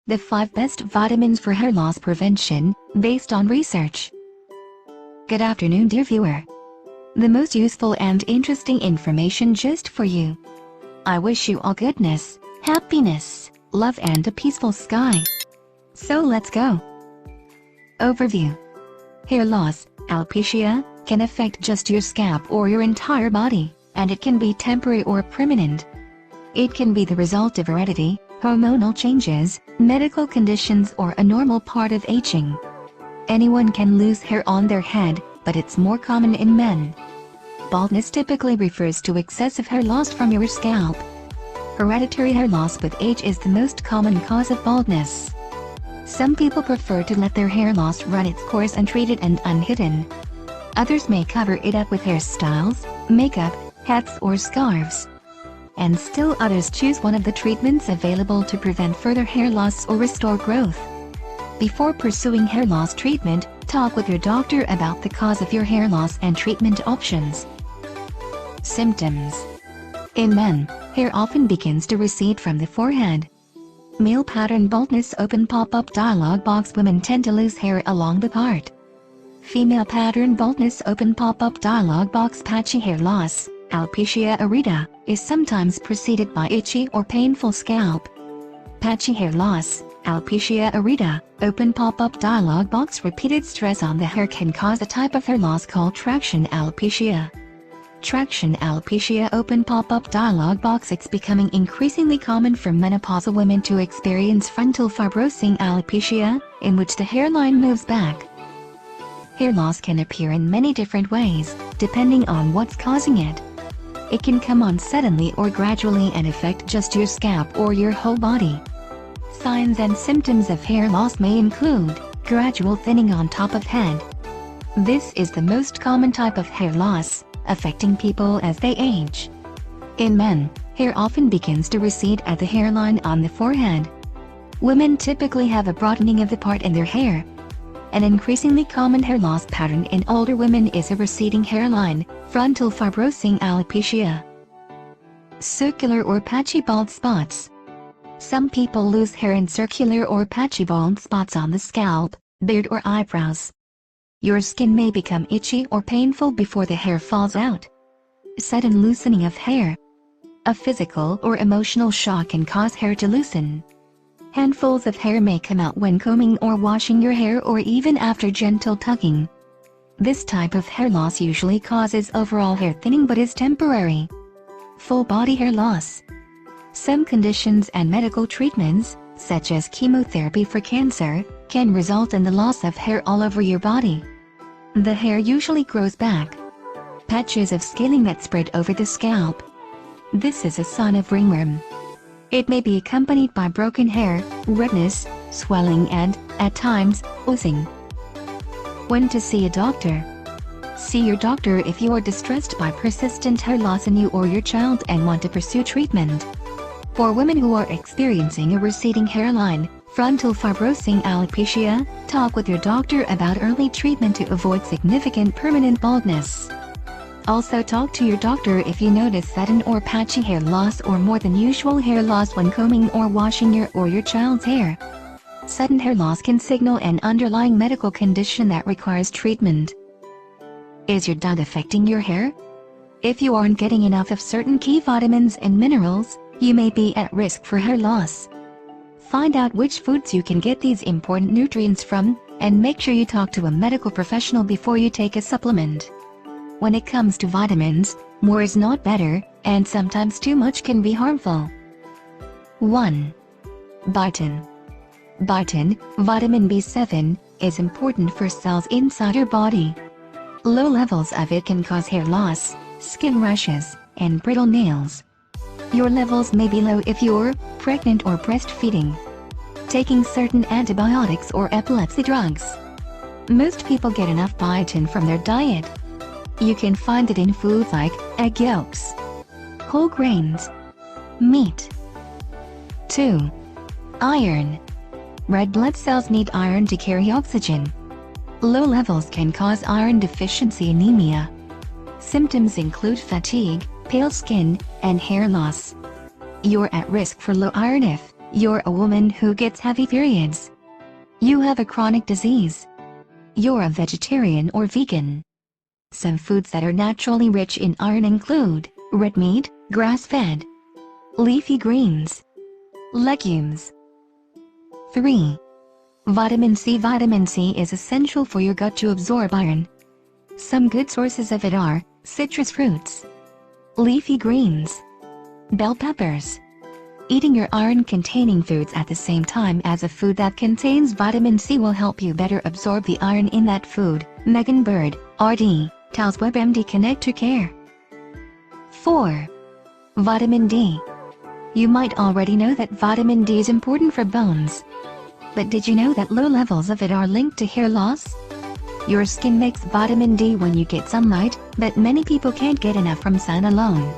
The 5 best vitamins for hair loss prevention, based on research. Good afternoon, dear viewer. The most useful and interesting information just for you. I wish you all goodness, happiness, love and a peaceful sky. So let's go. Overview. Hair loss, alopecia, can affect just your scalp or your entire body, and it can be temporary or permanent. It can be the result of heredity, hormonal changes, medical conditions or a normal part of aging. Anyone can lose hair on their head, but it's more common in men. Baldness typically refers to excessive hair loss from your scalp. Hereditary hair loss with age is the most common cause of baldness. Some people prefer to let their hair loss run its course untreated and unhidden. Others may cover it up with hairstyles, makeup, hats or scarves. And still others choose one of the treatments available to prevent further hair loss or restore growth. Before pursuing hair loss treatment, talk with your doctor about the cause of your hair loss and treatment options. Symptoms. In men, hair often begins to recede from the forehead. Male pattern baldness open pop-up dialog box. Women tend to lose hair along the part. Female pattern baldness open pop-up dialog box. Patchy hair loss, alopecia areata, is sometimes preceded by itchy or painful scalp. Patchy hair loss, alopecia areata, open pop-up dialog box. Repeated stress on the hair can cause a type of hair loss called traction alopecia. Traction alopecia open pop-up dialog box. It's becoming increasingly common for menopausal women to experience frontal fibrosing alopecia, in which the hairline moves back. Hair loss can appear in many different ways, depending on what's causing it. It can come on suddenly or gradually and affect just your scalp or your whole body. Signs and symptoms of hair loss may include gradual thinning on top of head. This is the most common type of hair loss, affecting people as they age. In men, hair often begins to recede at the hairline on the forehead. Women typically have a broadening of the part in their hair. An increasingly common hair loss pattern in older women is a receding hairline, frontal fibrosing alopecia. Circular or patchy bald spots. Some people lose hair in circular or patchy bald spots on the scalp, beard or eyebrows. Your skin may become itchy or painful before the hair falls out. Sudden loosening of hair. A physical or emotional shock can cause hair to loosen. Handfuls of hair may come out when combing or washing your hair or even after gentle tugging. This type of hair loss usually causes overall hair thinning but is temporary. Full body hair loss. Some conditions and medical treatments, such as chemotherapy for cancer, can result in the loss of hair all over your body. The hair usually grows back. Patches of scaling that spread over the scalp. This is a sign of ringworm. It may be accompanied by broken hair, redness, swelling and, at times, oozing. When to see a doctor. See your doctor if you are distressed by persistent hair loss in you or your child and want to pursue treatment. For women who are experiencing a receding hairline, frontal fibrosing alopecia, talk with your doctor about early treatment to avoid significant permanent baldness. Also talk to your doctor if you notice sudden or patchy hair loss or more than usual hair loss when combing or washing your or your child's hair. Sudden hair loss can signal an underlying medical condition that requires treatment. Is your diet affecting your hair? If you aren't getting enough of certain key vitamins and minerals, you may be at risk for hair loss. Find out which foods you can get these important nutrients from, and make sure you talk to a medical professional before you take a supplement. When it comes to vitamins, more is not better, and sometimes too much can be harmful. 1. Biotin. Biotin, vitamin B7, is important for cells inside your body. Low levels of it can cause hair loss, skin rashes, and brittle nails. Your levels may be low if you're pregnant or breastfeeding, taking certain antibiotics or epilepsy drugs. Most people get enough biotin from their diet. You can find it in foods like egg yolks, whole grains, meat. 2. Iron. Red blood cells need iron to carry oxygen. Low levels can cause iron deficiency anemia. Symptoms include fatigue, pale skin, and hair loss. You're at risk for low iron if You're a woman who gets heavy periods. You have a chronic disease. You're a vegetarian or vegan. Some foods that are naturally rich in iron include red meat, grass-fed, leafy greens, legumes. 3. Vitamin C. Vitamin C is essential for your gut to absorb iron. Some good sources of it are citrus fruits, leafy greens, bell peppers. Eating your iron-containing foods at the same time as a food that contains vitamin C will help you better absorb the iron in that food. Megan Bird, RD, Towels WebMD Connector Care. 4. Vitamin D. You might already know that vitamin D is important for bones. But did you know that low levels of it are linked to hair loss? Your skin makes vitamin D when you get sunlight, but many people can't get enough from sun alone.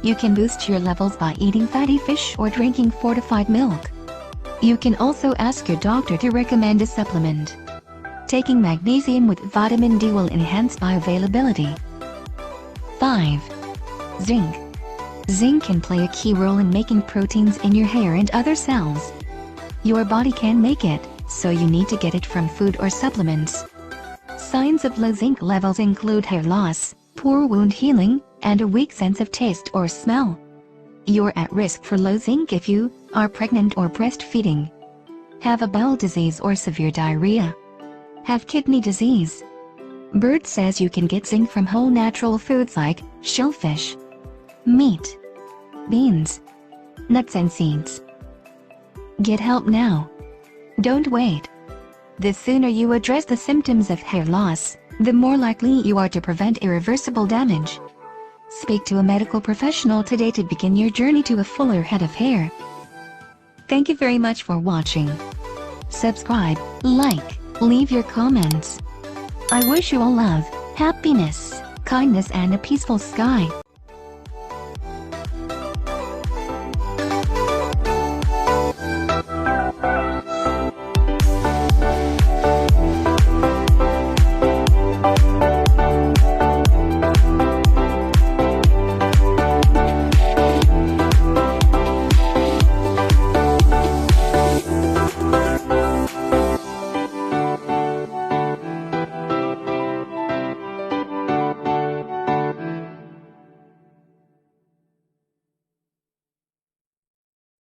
You can boost your levels by eating fatty fish or drinking fortified milk. You can also ask your doctor to recommend a supplement. Taking magnesium with vitamin D will enhance bioavailability. 5. Zinc. Zinc can play a key role in making proteins in your hair and other cells. Your body can make it, so you need to get it from food or supplements. Signs of low zinc levels include hair loss, poor wound healing, and a weak sense of taste or smell. You're at risk for low zinc if you are pregnant or breastfeeding, have a bowel disease or severe diarrhea, have kidney disease. Bird says you can get zinc from whole natural foods like shellfish, meat, beans, nuts and seeds. Get help now. Don't wait. The sooner you address the symptoms of hair loss, the more likely you are to prevent irreversible damage. Speak to a medical professional today to begin your journey to a fuller head of hair. Thank you very much for watching. Subscribe, like, leave your comments. I wish you all love, happiness, kindness and a peaceful sky.